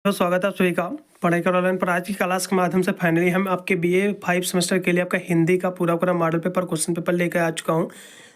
तो स्वागत है आप सभी का पढ़ाई कर ऑनलाइन पर। आज की क्लास के माध्यम से फाइनली हम आपके बीए 5 सेमेस्टर के लिए आपका हिंदी का पूरा मॉडल पेपर क्वेश्चन पेपर लेकर आ चुका हूं।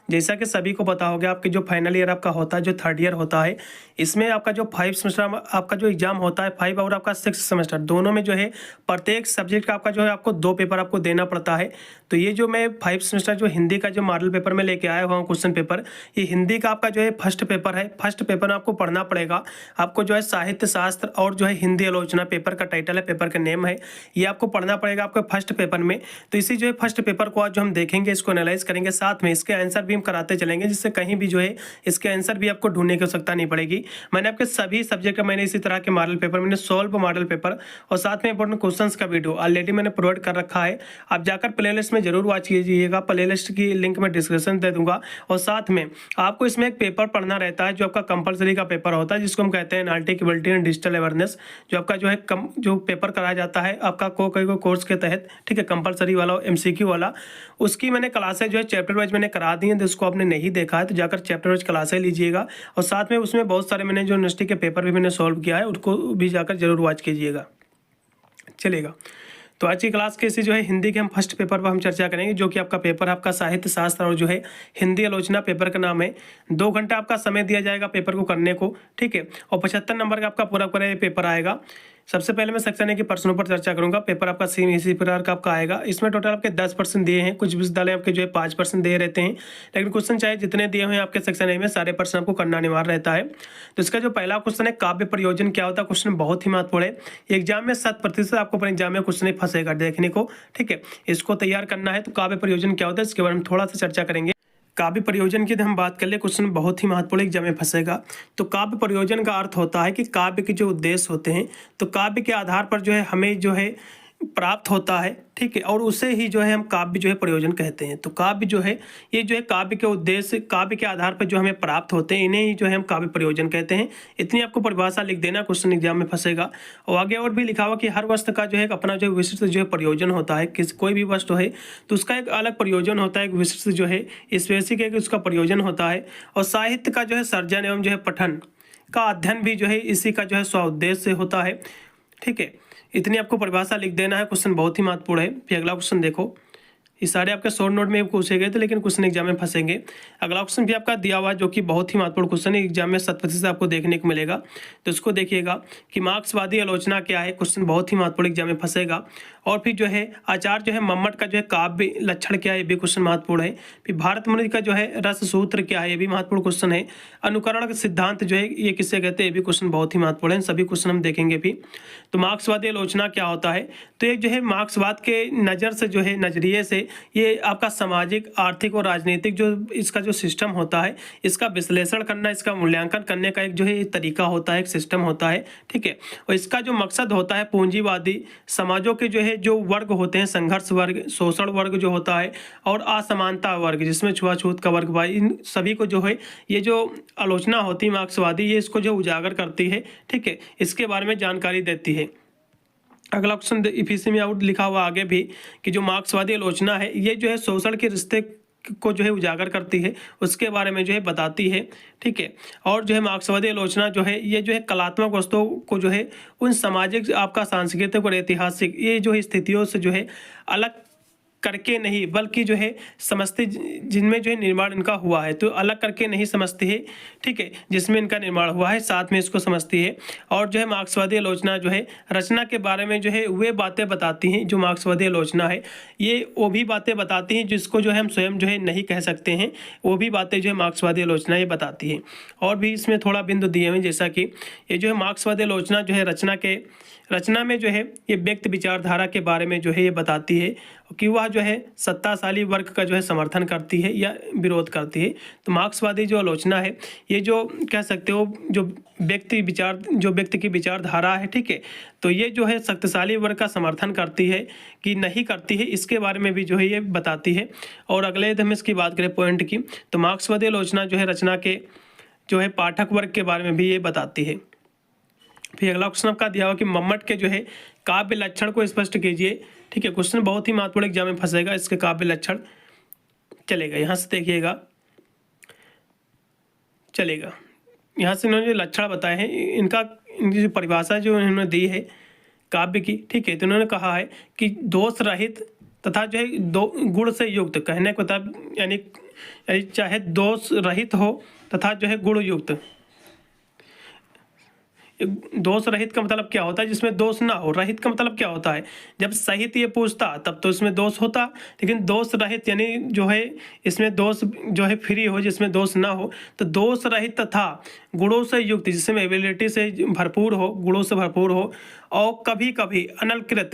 जैसा कि सभी को पता होगा, आपके जो फाइनल ईयर आपका होता है, जो थर्ड ईयर होता है, इसमें आपका जो 5 सेमेस्टर आपका जो एग्जाम होता है 5 और आपका 6 सेमेस्टर दोनों में जो है प्रत्येक सब्जेक्ट का आपका जो है आपको 2 पेपर आपको देना पड़ता है। तो ये जो मैं 5 सेमेस्टर जो हिंदी का जो मॉडल पेपर में लेके आया हुआ हूँ क्वेश्चन पेपर, ये हिंदी का आपका जो है फर्स्ट पेपर है। फर्स्ट पेपर में आपको पढ़ना पड़ेगा। आपको जो है साहित्य शास्त्र और जो है हिंदी आलोचना पेपर का टाइटल है, पेपर का नेम है, ये आपको पढ़ना पड़ेगा आपके फर्स्ट पेपर में। तो इसी जो है फर्स्ट पेपर को आज जो हम देखेंगे, इसको एनालाइज करेंगे, साथ में इसके आंसर भी हम कराते चलेंगे, जिससे कहीं भी जो है इसके आंसर भी आपको ढूंढने की आवश्यकता नहीं पड़ेगी। मैंने आपके सभी सब्जेक्ट का मैंने इसी तरह के मॉडल पेपर, मैंने सॉल्व मॉडल पेपर और साथ में इंपॉर्टेंट क्वेश्चंस का वीडियो ऑलरेडी मैंने प्रोवाइड कर रखा है। आप जाकर प्लेलिस्ट में जरूर वॉच कीजिएगा। प्लेलिस्ट की लिंक मैं डिस्क्रिप्शन दे दूंगा। और साथ में आपको इसमें एक पेपर पढ़ना रहता है जो आपका कंपलसरी का पेपर होता है, जिसको हम कहते हैं analytic ability and digital awareness. जो आपका जो है जो पेपर कराया जाता है आपका कोर्स के तहत, ठीक है, कंपलसरी वाला एमसीक्यू वाला, उसकी मैंने क्लासेज जो है चैप्टर वाइज मैंने करा दी है। तो उसको आपने नहीं देखा है तो जाकर चैप्टर वाइज क्लासें लीजिएगा। और साथ में उसमें बहुत सारे मैंने जो यूनिवर्सिटी के पेपर भी मैंने सॉल्व किया है, उसको भी जाकर जरूर वॉच कीजिएगा, चलेगा। तो आज की क्लास के इसी जो है हिंदी के हम फर्स्ट पेपर पर हम चर्चा करेंगे, जो कि आपका पेपर आपका साहित्य शास्त्र और जो है हिंदी आलोचना पेपर का नाम है। 2 घंटा आपका समय दिया जाएगा पेपर को करने को, ठीक है। और 75 नंबर का आपका पूरा पेपर आएगा। सबसे पहले मैं सेक्शन ए के प्रश्नों पर चर्चा करूंगा। पेपर आपका सेम इसी प्रकार का आपका आएगा। इसमें टोटल आपके 10% दिए हैं। कुछ विश्वविद्यालय आपके जो है 5% दे रहते हैं, लेकिन क्वेश्चन चाहे जितने दिए हुए हैं आपके सेक्शन ए में, सारे प्रश्न आपको करना अनिवार्य रहता है। तो इसका जो पहला क्वेश्चन है, काव्य प्रयोजन क्या होता है, क्वेश्चन बहुत ही महत्वपूर्ण है। एग्जाम में 100% आपको अपने एग्जाम में क्वेश्चन फंसेगा देखने को, ठीक है। इसको तैयार करना है। तो काव्य प्रयोजन क्या होता है, इसके बारे में थोड़ा सा चर्चा करेंगे। काव्य प्रयोजन की हम बात कर ले, क्वेश्चन बहुत ही महत्वपूर्ण एग्जाम में फंसेगा। तो काव्य प्रयोजन का अर्थ होता है कि काव्य के जो उद्देश्य होते हैं, तो काव्य के आधार पर जो है हमें जो है प्राप्त होता है, ठीक है, और उसे ही जो है हम काव्य जो है प्रयोजन कहते हैं। तो काव्य जो है, ये जो है काव्य के उद्देश्य, काव्य के आधार पर जो हमें प्राप्त होते हैं, इन्हें ही जो है हम काव्य प्रयोजन कहते हैं। इतनी आपको परिभाषा लिख देना, क्वेश्चन एग्जाम में फंसेगा। और आगे और भी लिखा हुआ कि हर वस्तु का जो है अपना जो विशिष्ट जो है प्रयोजन होता है। कोई भी वस्तु है तो उसका एक अलग प्रयोजन होता है, एक विशिष्ट जो है स्पेसिफिक है उसका प्रयोजन होता है। और साहित्य का जो है सर्जन एवं जो है पठन का अध्ययन भी जो है इसी का जो है स्वउद्देश्य होता है, ठीक है। इतनी आपको परिभाषा लिख देना है। क्वेश्चन बहुत ही महत्वपूर्ण है। फिर अगला क्वेश्चन देखो, ये सारे आपके शॉर्ट नोट में पूछे गए थे, लेकिन क्वेश्चन एग्जाम में फंसेंगे। अगला क्वेश्चन भी आपका दिया हुआ, जो कि बहुत ही महत्वपूर्ण क्वेश्चन है, एग्जाम में 100% आपको देखने को मिलेगा। तो इसको देखिएगा कि मार्क्सवादी आलोचना क्या है, क्वेश्चन बहुत ही महत्वपूर्ण एग्जाम में फंसेगा। और फिर जो है आचार्य जो है मम्मट का जो है काव्य लक्षण क्या है, ये भी क्वेश्चन महत्वपूर्ण है। फिर भारत मुनि का जो है रस सूत्र क्या है, ये भी महत्वपूर्ण क्वेश्चन है। अनुकरण का सिद्धांत जो है ये किससे कहते हैं, ये भी क्वेश्चन बहुत ही महत्वपूर्ण है। सभी क्वेश्चन हम देखेंगे। भी तो मार्क्सवादी आलोचना क्या होता है, तो एक जो है मार्क्सवाद के नज़र से जो है नजरिए से ये आपका सामाजिक, आर्थिक और राजनीतिक जो इसका जो सिस्टम होता है, इसका विश्लेषण करना, इसका मूल्यांकन करने का एक जो है तरीका होता है, एक सिस्टम होता है, ठीक है। और इसका जो मकसद होता है पूंजीवादी समाजों के जो है जो वर्ग होते हैं, संघर्ष वर्ग, शोषण वर्ग जो होता है, और असमानता वर्ग जिसमें छुआछूत का वर्ग, इन सभी को जो है ये जो आलोचना होती है मार्क्सवादी, ये इसको जो उजागर करती है, ठीक है, इसके बारे में जानकारी देती है। अगला क्वेश्चन इफिसी में आउट लिखा हुआ आगे भी कि जो मार्क्सवादी आलोचना है, ये जो है शोषण के रिश्ते को जो है उजागर करती है, उसके बारे में जो है बताती है, ठीक है। और जो है मार्क्सवादी आलोचना जो है ये जो है कलात्मक वस्तुओं को जो है उन सामाजिक, आपका सांस्कृतिक और ऐतिहासिक ये जो है स्थितियों से जो है अलग करके नहीं, बल्कि जो है समझते, जिनमें जो है निर्माण इनका हुआ है, तो अलग करके नहीं समझती है, ठीक है, जिसमें इनका निर्माण हुआ है साथ में इसको समझती है। और जो है मार्क्सवादी आलोचना जो है रचना के बारे में जो है वे बातें बताती हैं। जो मार्क्सवादी आलोचना है ये वो भी बातें बताती हैं जिसको जो है हम स्वयं जो है नहीं कह सकते हैं, वो भी बातें जो है मार्क्सवादी आलोचना ये बताती है। और भी इसमें थोड़ा बिंदु दिए हुए, जैसा कि ये जो है मार्क्सवादी आलोचना जो है रचना में जो है ये व्यक्ति विचारधारा के बारे में जो है ये बताती है कि वह जो है सत्ताशाली वर्ग का जो है समर्थन करती है या विरोध करती है। तो मार्क्सवादी जो आलोचना है ये जो कह सकते हो जो व्यक्ति की विचारधारा है, ठीक है, तो ये जो है शक्तिशाली वर्ग का समर्थन करती है कि नहीं करती है, इसके बारे में भी जो है ये बताती है। और अगले हम इसकी बात करें पॉइंट की, तो मार्क्सवादी आलोचना जो है रचना के जो है पाठक वर्ग के बारे में भी ये बताती है। फिर अगला क्वेश्चन आपका दिया हुआ कि मम्मट के जो है काव्य लक्षण को स्पष्ट कीजिए, ठीक है। क्वेश्चन बहुत ही महत्वपूर्ण एग्जाम में फंसेगा, इसके काव्य लक्षण चलेगा। यहाँ से देखिएगा, चलेगा, यहाँ से इन्होंने लक्षण बताए हैं, इनका इनकी जो परिभाषा जो इन्होंने दी है काव्य की, ठीक है, तो उन्होंने कहा है कि दोष रहित तथा जो है दो गुण से युक्त, कहने को मतलब यानी चाहे दोष रहित हो तथा जो है गुण युक्त। दोष रहित का मतलब क्या होता है? जिसमें दोष ना हो। रहित का मतलब क्या होता है? जब सहित ये पूछता तब तो इसमें दोष होता, लेकिन दोष रहित यानी जो है इसमें दोष जो है फ्री हो, जिसमें दोष ना हो। तो दोष रहित तथा गुणों से युक्त, जिसमें एबिलिटी से भरपूर हो, गुणों से भरपूर हो, और कभी कभी अनलकृत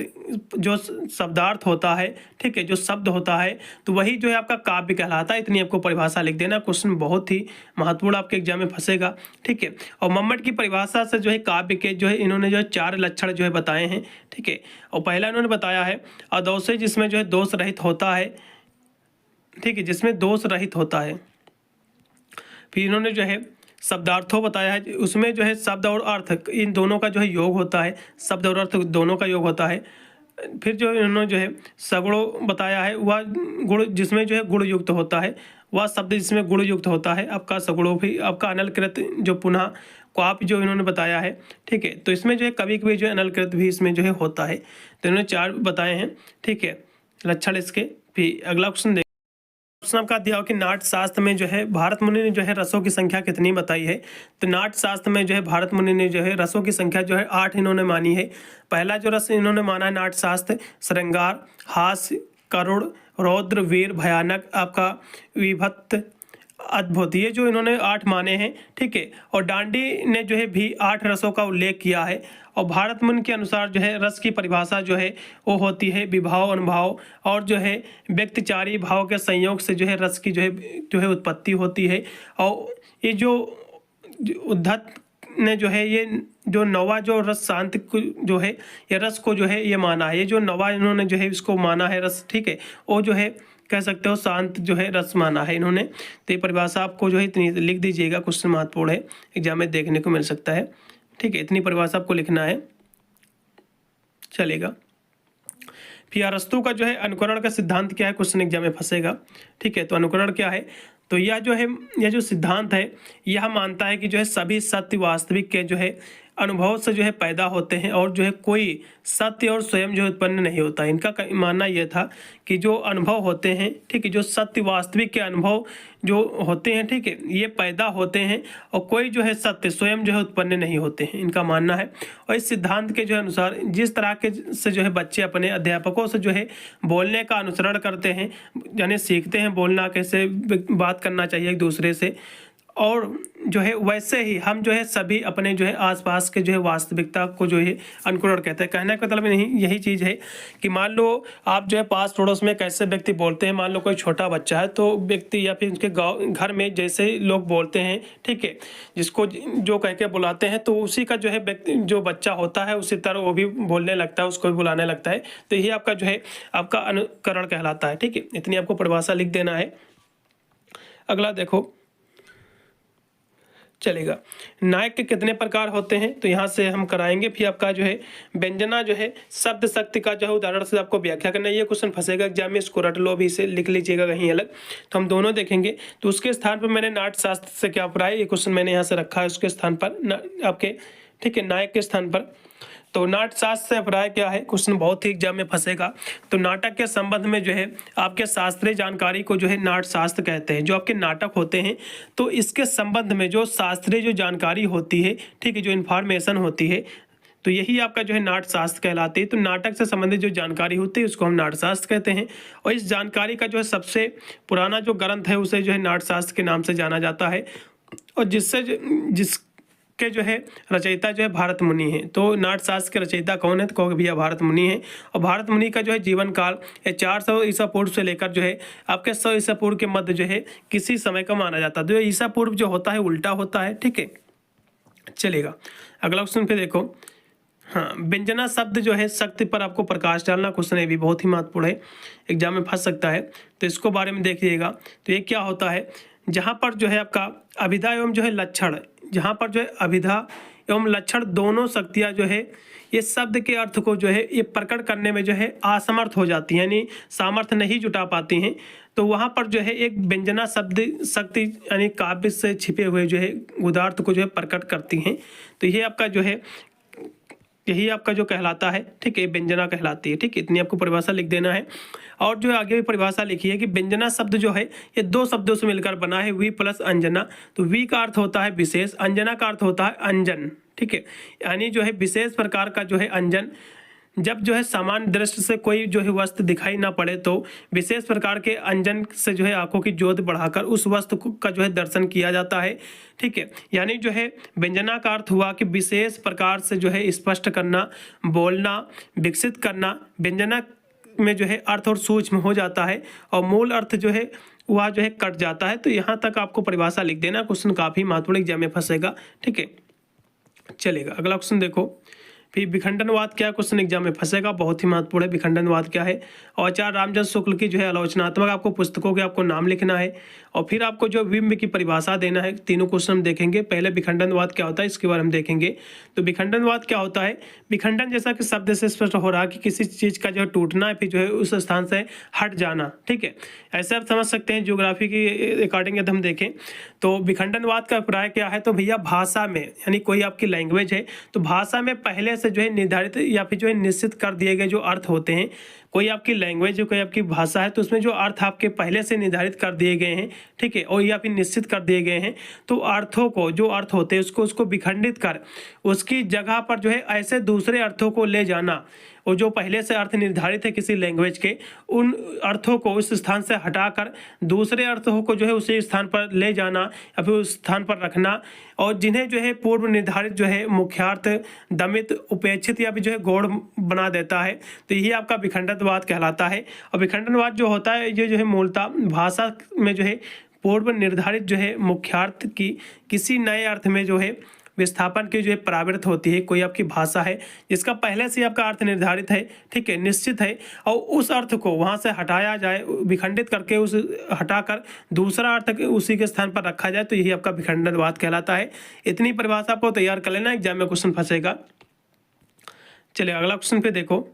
जो शब्दार्थ होता है, ठीक है, जो शब्द होता है, तो वही जो है आपका काव्य कहलाता है। इतनी आपको परिभाषा लिख देना। क्वेश्चन बहुत ही महत्वपूर्ण आपके एग्जाम में फंसेगा, ठीक है। और मम्मट की परिभाषा से जो है काव्य के जो है इन्होंने जो 4 लक्षण जो है बताए हैं, ठीक है। और पहला इन्होंने बताया है अदोषे, जिसमें जो है दोष रहित होता है, ठीक है, जिसमें दोष रहित होता है। फिर इन्होंने जो है शब्दार्थों बताया है, उसमें जो है शब्द और अर्थ इन दोनों का जो है योग होता है, शब्द और अर्थ दोनों का योग होता है। फिर जो इन्होंने जो है सगुणों बताया है, वह गुण जिसमें जो है गुण युक्त होता है, वह शब्द जिसमें गुण युक्त होता है। आपका सगुणों भी आपका अनलकृत जो पुनः क्वाप जो इन्होंने बताया है, ठीक है। तो इसमें जो है कभी कभी जो है अनलकृत भी इसमें जो है होता है। तो इन्होंने 4 बताए हैं, ठीक है, लक्षण इसके। फिर अगला क्वेश्चन प्रश्न आपका दिया हो कि नाट्य शास्त्र में जो है भारत मुनि ने जो है रसों की संख्या कितनी बताई है? तो नाट्य शास्त्र में जो है भारत मुनि ने जो है रसों की संख्या जो है 8 इन्होंने मानी है। पहला जो रस इन्होंने माना है नाट्य शास्त्र, श्रृंगार, हास्य, करुण, रौद्र, वीर, भयानक, आपका विभक्त, अद्भुत, ये जो इन्होंने 8 माने हैं, ठीक है। और डांडी ने जो है भी 8 रसों का उल्लेख किया है। और भारत मुनि के अनुसार जो है रस की परिभाषा जो है वो होती है विभाव, अनुभाव और जो है व्यक्तिचारी भाव के संयोग से जो है रस की जो है उत्पत्ति होती है। और ये जो उद्धत ने जो है ये जो नवा जो रस शांत जो है ये रस को जो है ये माना है। ये जो नवा इन्होंने जो है इसको माना है रस, ठीक है, वो जो है कह सकते हो शांत जो है रस माना है इन्होंने। तो ये परिभाषा आपको जो है इतनी लिख दीजिएगा, क्वेश्चन महत्वपूर्ण है, एग्जाम में देखने को मिल सकता है, ठीक है। इतनी परिभाषा आपको लिखना है, चलेगा। फिर अरस्तु का जो है अनुकरण का सिद्धांत क्या है? क्वेश्चन एग्जाम में फंसेगा, ठीक है। तो अनुकरण क्या है? तो यह जो है यह जो सिद्धांत है यह मानता है कि जो है सभी सत्य वास्तविक के जो है अनुभव से जो है पैदा होते हैं और जो है कोई सत्य और स्वयं जो उत्पन्न नहीं होता। इनका मानना यह था कि जो अनुभव होते हैं, ठीक है, जो सत्य वास्तविक के अनुभव जो होते हैं, ठीक है, ये पैदा होते हैं और कोई जो है सत्य स्वयं जो है उत्पन्न नहीं होते हैं, इनका मानना है। और इस सिद्धांत के जो है अनुसार जिस तरह के से जो है बच्चे अपने अध्यापकों से जो है बोलने का अनुसरण करते हैं, यानी सीखते हैं बोलना, कैसे बात करना चाहिए एक दूसरे से, और जो है वैसे ही हम जो है सभी अपने जो है आसपास के जो है वास्तविकता को जो है अनुकरण कहते हैं। कहने का मतलब नहीं यही चीज़ है कि मान लो आप जो है पास पड़ोस में कैसे व्यक्ति बोलते हैं, मान लो कोई छोटा बच्चा है तो व्यक्ति या फिर उसके गाँव घर में जैसे लोग बोलते हैं, ठीक है, जिसको जो कह के बुलाते हैं, तो उसी का जो है व्यक्ति जो बच्चा होता है उसी तरह वो भी बोलने लगता है, उसको भी बुलाने लगता है। तो यही आपका जो है आपका अनुकरण कहलाता है, ठीक है। इतनी आपको परिभाषा लिख देना है। अगला देखो, चलेगा। नायक के कितने प्रकार होते हैं? तो यहाँ से हम कराएंगे। फिर आपका जो है व्यंजना जो है शब्द शक्ति का जो है उदाहरण से आपको व्याख्या करना है। ये क्वेश्चन फंसेगा एग्जाम में, इसको रट लो, भी इसे लिख लीजिएगा कहीं अलग। तो हम दोनों देखेंगे। तो उसके स्थान पर मैंने नाट्य शास्त्र से क्या पढ़ा है, ये क्वेश्चन मैंने यहाँ से रखा है उसके स्थान पर आपके, ठीक है, नायक के स्थान पर। तो नाट्य शास्त्र से अभिप्राय क्या है? क्वेश्चन बहुत ही एग्जाम में फंसेगा। तो नाटक के संबंध में जो है आपके शास्त्रीय जानकारी को जो है नाट्य शास्त्र कहते हैं। जो आपके नाटक होते हैं तो इसके संबंध में जो शास्त्रीय जो जानकारी होती है, ठीक है, जो इन्फॉर्मेशन होती है, तो यही आपका जो है नाट्य शास्त्र कहलाती है। तो नाटक से संबंधित जो जानकारी होती है उसको हम नाट्य शास्त्र कहते हैं। और इस जानकारी का जो है सबसे पुराना जो ग्रंथ है उसे जो है नाट्य शास्त्र के नाम से जाना जाता है। और जिस के जो है रचयिता जो है भारत मुनि है। तो नाट्य शास्त्र के रचयिता कौन है? तो कहोगे भैया भारत मुनि है। और भारत मुनि का जो है जीवन काल 400 ईसा पूर्व से लेकर जो है आपके 100 ईसा पूर्व के मध्य जो है किसी समय का माना जाता है। तो ईसा पूर्व जो होता है उल्टा होता है, ठीक है, चलेगा। अगला क्वेश्चन पे देखो, हाँ, व्यंजना शब्द जो है शक्ति पर आपको प्रकाश डालना। क्वेश्चन ये भी बहुत ही महत्वपूर्ण है, एग्जाम में फंस सकता है, तो इसको बारे में देखिएगा। तो ये क्या होता है? जहाँ पर जो है आपका अभिधा एवं जो है लक्षण, जहाँ पर जो है अभिधा एवं लक्षण दोनों शक्तियाँ जो है ये शब्द के अर्थ को जो है ये प्रकट करने में जो है असमर्थ हो जाती हैं, यानी सामर्थ्य नहीं जुटा पाती हैं। तो वहाँ पर जो है एक व्यंजना शब्द शक्ति यानी काव्य से छिपे हुए जो है उदार्थ को जो है प्रकट करती हैं। तो ये आपका जो है यही आपका जो कहलाता है, ठीक है, व्यंजना कहलाती है। ठीक है, इतनी आपको परिभाषा लिख देना है। और जो आगे भी परिभाषा लिखी है कि व्यंजना शब्द जो है ये दो शब्दों से मिलकर बना है, वी प्लस अंजना। तो वी का अर्थ होता है विशेष, अंजना का अर्थ होता है अंजन। ठीक है, यानी जो है विशेष प्रकार का जो है अंजन, जब जो है सामान्य दृष्टि से कोई जो है वस्तु दिखाई ना पड़े तो विशेष प्रकार के अंजन से जो है आंखों की ज्योति बढ़ाकर उस वस्तु का जो है दर्शन किया जाता है। ठीक है, यानी जो है व्यंजना का अर्थ हुआ कि विशेष प्रकार से जो है स्पष्ट करना, बोलना, विकसित करना। व्यंजना में जो है अर्थ और सूक्ष्म हो जाता है और मूल अर्थ जो है वह जो है कट जाता है। तो यहाँ तक आपको परिभाषा लिख देना, क्वेश्चन काफ़ी महत्वपूर्ण एग्जाम में फंसेगा। ठीक है, चलेगा अगला क्वेश्चन देखो। फिर विखंडनवाद क्या क्वेश्चन एग्जाम में फंसेगा, बहुत ही महत्वपूर्ण है। विखंडनवाद क्या है? और आचार्य रामचंद्र शुक्ल की जो है आलोचनात्मक आपको पुस्तकों के आपको नाम लिखना है और फिर आपको जो बिंब की परिभाषा देना है। तीनों क्वेश्चन हम देखेंगे। पहले विखंडनवाद क्या होता है इसके बारे में देखेंगे। तो विखंडनवाद क्या होता है? विखंडन जैसा कि शब्द से स्पष्ट हो रहा है कि किसी चीज़ का जो है टूटना है, फिर जो है उस स्थान से हट जाना। ठीक है, ऐसे आप समझ सकते हैं ज्योग्राफी की अकॉर्डिंग यदि हम देखें तो विखंडनवाद का अभिप्राय क्या है। तो भैया भाषा में, यानी कोई आपकी लैंग्वेज है तो भाषा में पहले से जो है निर्धारित या फिर जो है निश्चित कर दिए गए जो अर्थ होते हैं। कोई आपकी लैंग्वेज, कोई आपकी भाषा है तो उसमें जो अर्थ आपके पहले से निर्धारित कर दिए गए हैं, ठीक है, और या फिर निश्चित कर दिए गए हैं, तो अर्थों को, जो अर्थ होते हैं उसको विखंडित कर उसकी जगह पर जो है ऐसे दूसरे अर्थों को ले जाना, और जो पहले से अर्थ निर्धारित है किसी लैंग्वेज के, उन अर्थों को उस स्थान से हटाकर दूसरे अर्थों को जो है उसी स्थान पर ले जाना या फिर उस स्थान पर रखना, और जिन्हें जो है पूर्व निर्धारित जो है मुख्यार्थ, दमित, उपेक्षित या फिर जो है गौड़ बना देता है। तो यही आपका विखंडनवाद कहलाता है। और विखंडनवाद जो होता है ये जो है मूलतः भाषा में जो है पूर्व निर्धारित जो है मुख्यार्थ की किसी नए अर्थ में जो है विस्थापन की जो है प्रावृत्त होती है। कोई आपकी भाषा है जिसका पहले से आपका अर्थ निर्धारित है, ठीक है, निश्चित है, और उस अर्थ को वहाँ से हटाया जाए, विखंडित करके उस हटाकर दूसरा अर्थ उसी के स्थान पर रखा जाए, तो यही आपका विखंडनवाद कहलाता है। इतनी परिभाषा आपको तैयार कर लेना, एग्जाम में क्वेश्चन फंसेगा। चलिए अगला क्वेश्चन पे देखो।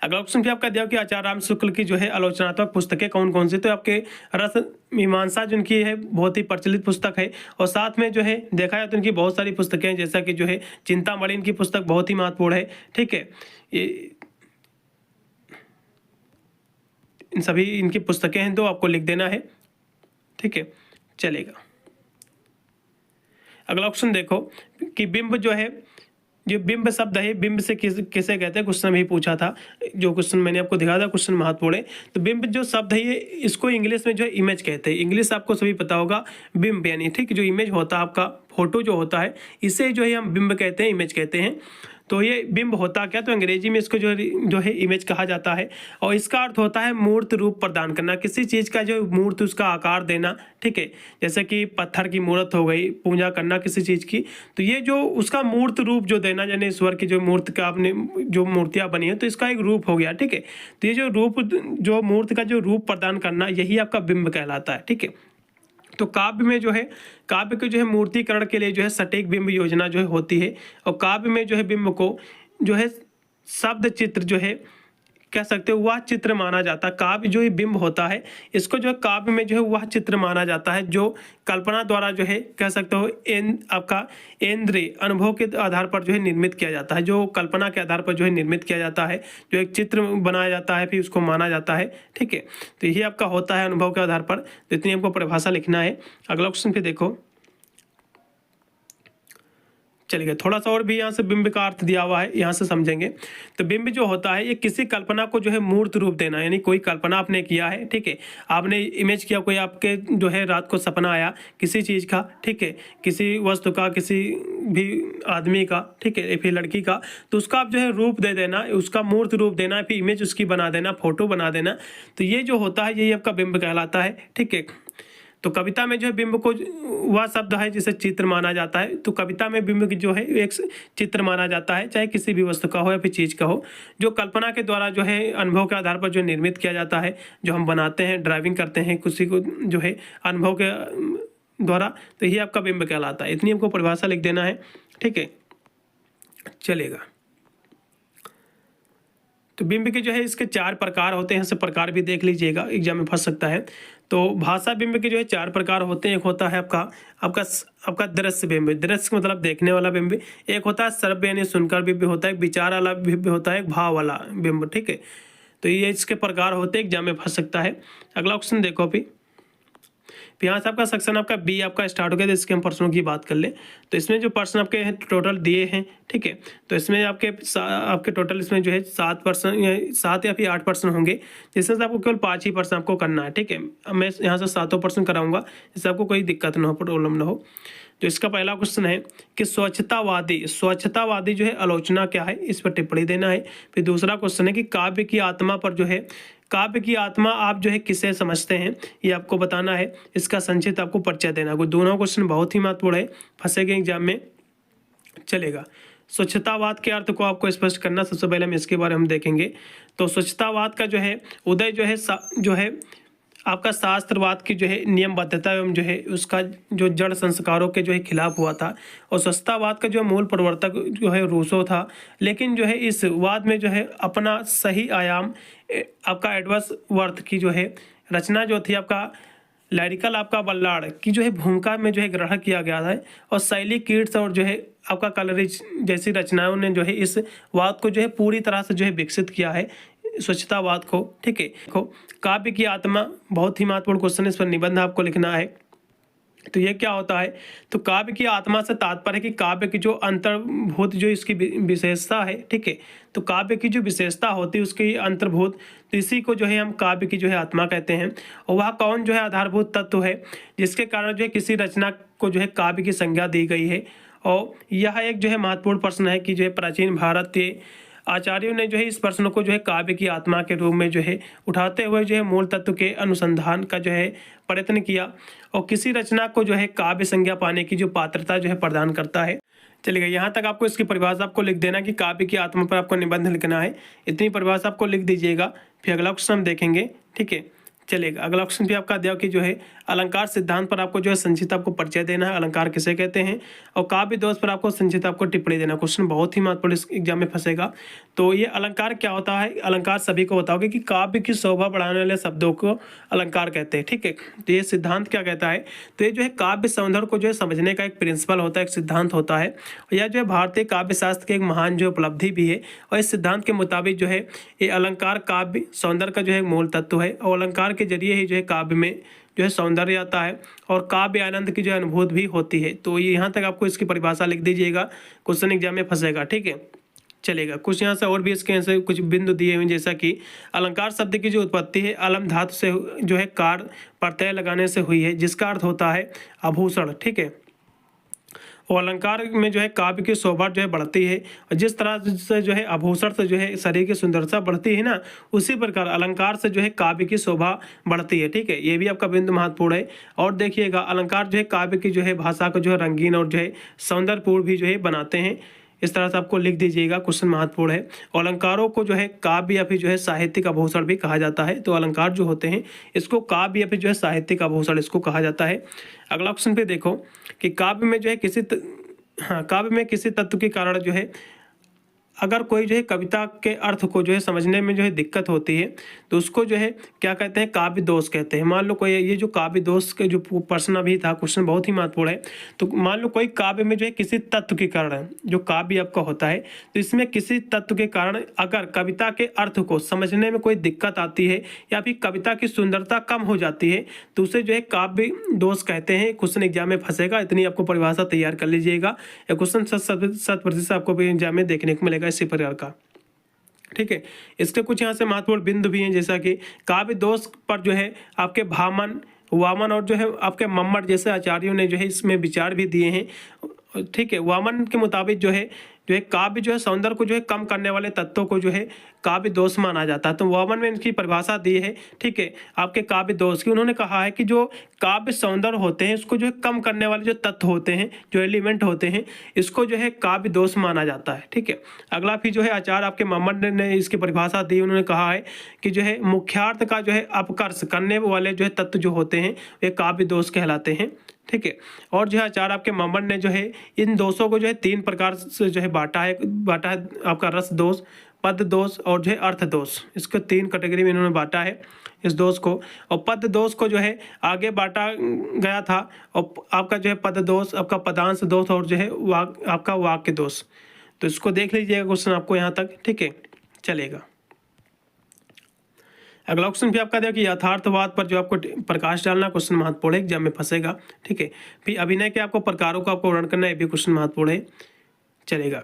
अगला क्वेश्चन पे आपका दिया कि आचार्य राम शुक्ल की जो है आलोचनात्मक पुस्तकें कौन कौन सी। तो आपके रस मीमांसा जिनकी है बहुत ही प्रचलित पुस्तक है, और साथ में जो है देखा जाए तो इनकी बहुत सारी पुस्तकें हैं, जैसा कि जो है चिंतामणि इनकी पुस्तक बहुत ही महत्वपूर्ण है। ठीक है, ये इन सभी इनकी पुस्तकें हैं, तो आपको लिख देना है। ठीक है, चलेगा। अगला क्वेश्चन देखो कि बिंब जो है, जो बिंब शब्द है, बिंब से किसे कहते हैं, क्वेश्चन भी पूछा था, जो क्वेश्चन मैंने आपको दिखाया था, क्वेश्चन महत्वपूर्ण है। तो बिंब जो शब्द है ये इसको इंग्लिश में जो है इमेज कहते हैं। इंग्लिश आपको सभी पता होगा, बिंब यानी, ठीक, जो इमेज होता है आपका फोटो जो होता है, इसे जो है हम बिंब कहते हैं, इमेज कहते हैं। तो ये बिंब होता क्या, तो अंग्रेजी में इसको जो है इमेज कहा जाता है, और इसका अर्थ होता है मूर्त रूप प्रदान करना, किसी चीज़ का जो मूर्त उसका आकार देना। ठीक है, जैसे कि पत्थर की मूर्त हो गई, पूजा करना किसी चीज़ की, तो ये जो उसका मूर्त रूप जो देना, यानी ईश्वर की जो मूर्त का आपने जो मूर्तियाँ बनी है तो इसका एक रूप हो गया। ठीक है, तो ये जो रूप, जो मूर्त का जो रूप प्रदान करना, यही आपका बिंब कहलाता है। ठीक है, तो काव्य में जो है, काव्य के जो है मूर्तिकरण के लिए जो है सटीक बिंब योजना जो है होती है, और काव्य में जो है बिंब को जो है शब्द चित्र जो है कह सकते हो वह चित्र माना जाता है। काव्य जो है बिंब होता है, इसको जो है काव्य में जो है वह चित्र माना जाता है, जो कल्पना द्वारा जो है कह सकते हो आपका इंद्रिय अनुभव के आधार पर जो है निर्मित किया जाता है, जो कल्पना के आधार पर जो है निर्मित किया जाता है, जो एक चित्र बनाया जाता है फिर उसको माना जाता है। ठीक है, तो यही आपका होता है अनुभव के आधार पर। तो इतनी आपको परिभाषा लिखना है। अगला क्वेश्चन पे देखो, चलिए थोड़ा सा और भी यहाँ से बिंब का अर्थ दिया हुआ है, यहाँ से समझेंगे। तो बिंब जो होता है ये किसी कल्पना को जो है मूर्त रूप देना, यानी कोई कल्पना आपने किया है, ठीक है, आपने इमेज किया, कोई आपके जो है रात को सपना आया किसी चीज़ का, ठीक है, किसी वस्तु का, किसी भी आदमी का, ठीक है, फिर लड़की का, तो उसका आप जो है रूप दे देना, उसका मूर्त रूप देना, फिर इमेज उसकी बना देना, फोटो बना देना, तो ये जो होता है यही आपका बिंब कहलाता है। ठीक है, तो कविता में जो है बिंब को वह शब्द है जिसे चित्र माना जाता है। तो कविता में बिंब की जो है एक चित्र माना जाता है, चाहे किसी भी वस्तु का हो या फिर चीज़ का हो, जो कल्पना के द्वारा जो है अनुभव के आधार पर जो निर्मित किया जाता है, जो हम बनाते हैं, ड्राइविंग करते हैं, किसी को जो है अनुभव के द्वारा, तो ये आपका बिंब कहलाता है। इतनी आपको परिभाषा लिख देना है, ठीक है, चलेगा। तो बिंब के जो है इसके 4 प्रकार होते हैं, सब प्रकार भी देख लीजिएगा, एग्जाम में फंस सकता है। तो भाषा बिंब के जो है 4 प्रकार होते हैं। एक होता है आपका दृश्य बिंब, दृश्य मतलब देखने वाला बिंब। एक होता है श्रव्य यानी सुनकर बिंब होता है, एक विचार वाला बिंब होता है, एक भाव वाला बिंब, ठीक है। तो ये इसके प्रकार होते हैं, एग्जाम में फंस सकता है। अगला क्वेश्चन देखो अभी, यहाँ से आपका सेक्शन आपका बी आपका स्टार्ट हो गया। तो इसके हम प्रश्नों की बात कर ले, तो इसमें जो प्रश्न आपके टोटल दिए हैं, ठीक है, तो इसमें आपके टोटल इसमें जो है 7 प्रश्न, 7 या फिर 8 प्रश्न होंगे, जिसमें से आपको केवल 5 ही प्रश्न आपको करना है, ठीक है। मैं यहाँ से 7 प्रश्न कराऊंगा, जिससे आपको कोई दिक्कत ना हो, प्रॉब्लम ना हो। तो इसका पहला क्वेश्चन है कि स्वच्छतावादी जो है आलोचना क्या है, इस पर टिप्पणी देना है। फिर दूसरा क्वेश्चन है कि काव्य की आत्मा पर जो है, काव्य की आत्मा आप जो है किसे समझते हैं, ये आपको बताना है। इसका संक्षिप्त आपको परिचय देना है। दोनों क्वेश्चन बहुत ही महत्वपूर्ण है, फंसेंगे एग्जाम में, चलेगा। स्वच्छतावाद के अर्थ को आपको स्पष्ट करना, सबसे पहले हम इसके बारे में देखेंगे। तो स्वच्छतावाद का जो है उदय जो है आपका शास्त्रवाद की जो है नियमबद्धता एवं जो है उसका जो जड़ संस्कारों के जो है खिलाफ हुआ था। और स्वच्छतावाद का जो मूल प्रवर्तक जो है रूसो था, लेकिन जो है इस वाद में जो है अपना सही आयाम आपका एडवर्सवर्थ की जो है रचना जो थी आपका लैरिकल आपका बल्लाड़ की जो है भूमिका में जो है ग्रहण किया गया है। और शैली कीट्स और जो है आपका कलरिज जैसी रचनाओं ने जो है इस वाद को जो है पूरी तरह से जो है विकसित किया है, स्वच्छतावाद को, ठीक है। देखो काव्य की आत्मा बहुत ही महत्वपूर्ण क्वेश्चन, इस पर निबंध आपको लिखना है। तो ये क्या होता है, तो काव्य की आत्मा से तात्पर्य है कि काव्य की जो अंतर्भूत जो इसकी विशेषता है, ठीक है, तो काव्य की जो विशेषता होती है उसकी अंतर्भूत, तो इसी को जो है हम काव्य की जो है आत्मा कहते हैं। और वह कौन जो है आधारभूत तत्व है जिसके कारण जो है किसी रचना को जो है काव्य की संज्ञा दी गई है। और यह एक जो है महत्वपूर्ण प्रश्न है कि जो है प्राचीन भारतीय आचार्यों ने जो है इस प्रश्न को जो है काव्य की आत्मा के रूप में जो है उठाते हुए जो है मूल तत्व के अनुसंधान का जो है प्रयत्न किया, और किसी रचना को जो है काव्य संज्ञा पाने की जो पात्रता जो है प्रदान करता है। चलिए यहाँ तक आपको इसकी परिभाषा आपको लिख देना कि काव्य की आत्मा पर आपको निबंध लिखना है, इतनी परिभाषा आपको लिख दीजिएगा। फिर अगला क्वेश्चन हम देखेंगे, ठीक है, चलेगा। अगला क्वेश्चन भी आपका दिया कि जो है अलंकार सिद्धांत पर आपको जो है संक्षिप्त आपको परिचय देना है, अलंकार किसे कहते हैं, और काव्य दोष पर आपको संक्षिप्त आपको टिप्पणी देना। क्वेश्चन बहुत ही महत्वपूर्ण इस एग्जाम में फंसेगा। तो ये अलंकार क्या होता है, अलंकार सभी को बताओगे कि काव्य की शोभा बढ़ाने वाले शब्दों को अलंकार कहते हैं, ठीक है। तो ये सिद्धांत क्या कहता है, तो ये जो है काव्य सौंदर्य को जो है समझने का एक प्रिंसिपल होता है, एक सिद्धांत होता है। और यह जो है भारतीय काव्य शास्त्र की एक महान जो उपलब्धि भी है। और इस सिद्धांत के मुताबिक जो है ये अलंकार काव्य सौंदर्य का जो है मूल तत्व है, और अलंकार के जरिए ही जो है काव्य में जो है सौंदर्य आता है और काव्य आनंद की जो है अनुभूति भी होती है। तो ये यहाँ तक आपको इसकी परिभाषा लिख दीजिएगा, क्वेश्चन एग्जाम में फंसेगा, ठीक है, चलेगा। कुछ यहाँ से और भी इसके ऐसे कुछ बिंदु दिए हुए, जैसा कि अलंकार शब्द की जो उत्पत्ति है अलम धातु से जो है कार प्रत्यय लगाने से हुई है, जिसका अर्थ होता है आभूषण, ठीक है। और अलंकार में जो है काव्य की शोभा जो है बढ़ती है, और जिस तरह से जो है आभूषण से जो है शरीर की सुंदरता बढ़ती है ना, उसी प्रकार अलंकार से जो है काव्य की शोभा बढ़ती है, ठीक है। ये भी आपका बिंदु महत्वपूर्ण है। और देखिएगा अलंकार जो है काव्य की जो है भाषा को जो है रंगीन और जो है सौंदर्यपूर्ण भी जो है बनाते हैं। इस तरह से आपको लिख दीजिएगा, क्वेश्चन महत्वपूर्ण है। और अलंकारों को जो है काव्य या फिर जो है साहित्यिक आभूषण भी कहा जाता है। तो अलंकार जो होते हैं इसको काव्य या फिर जो है साहित्यिक आभूषण इसको कहा जाता है। अगला क्वेश्चन पे देखो कि काव्य में जो है काव्य में किसी तत्व के कारण जो है अगर कोई जो है कविता के अर्थ को जो है समझने में जो है दिक्कत होती है, तो उसको जो है क्या कहते हैं, काव्य दोष कहते हैं। मान लो कोई ये जो काव्य दोष के जो प्रश्न अभी था, क्वेश्चन बहुत ही महत्वपूर्ण है। तो मान लो कोई काव्य में जो है किसी तत्व के कारण, जो काव्य आपका होता है, तो इसमें किसी तत्व के कारण अगर कविता के अर्थ को समझने में कोई दिक्कत आती है या फिर कविता की सुंदरता कम हो जाती है, तो उसे जो है काव्य दोष कहते हैं। क्वेश्चन एग्जाम में फंसेगा, इतनी आपको परिभाषा तैयार कर लीजिएगा। यह क्वेश्चन 100% आपको एग्जाम में देखने को मिलेगा इसी प्रकार का, ठीक है। इसके कुछ यहाँ से महत्वपूर्ण बिंदु भी हैं, जैसा कि काव्य दोष पर जो है आपके भामन वामन और जो है आपके मम्मट जैसे आचार्यों ने जो है इसमें विचार भी दिए हैं, ठीक है। वामन के मुताबिक जो है काव्य जो है सौंदर्य को जो है कम करने वाले तत्वों को जो है काव्य दोष माना जाता है। तो वामन में इनकी परिभाषा दी है, ठीक है, आपके काव्य दोष की। उन्होंने कहा है कि जो काव्य सौंदर्य होते हैं इसको जो है कम करने वाले जो तत्व होते हैं, जो एलिमेंट होते हैं, इसको जो है काव्य दोष माना जाता है, ठीक है। अगला फिर जो है आचार्य आपके मम्मट ने इसकी परिभाषा दी। उन्होंने कहा है कि जो है मुख्यार्थ का जो है अपकर्ष करने वाले जो है तत्व जो होते हैं वे काव्य दोष कहलाते हैं। ठीक है। और जो है आचार्य आपके मम्मट ने जो है इन दोषों को जो है 3 प्रकार से जो है बांटा है आपका रस दोष, पद दोष और जो है अर्थ दोष। इसको 3 कैटेगरी में इन्होंने बांटा है इस दोष को। और पद दोष को जो है आगे बांटा गया था, और आपका जो है पद दोष, आपका पदांश दोष और जो है आपका वाक्य दोष। तो इसको देख लीजिएगा क्वेश्चन आपको यहाँ तक, ठीक है, चलेगा। अगला क्वेश्चन भी आपका देखिए यथार्थवाद पर जो आपको प्रकाश डालना, क्वेश्चन महत्वपूर्ण है, एग्जाम में फंसेगा, ठीक है। फिर अभिनय के आपको प्रकारों को आपको वर्णन करना है, भी क्वेश्चन महत्वपूर्ण है, चलेगा।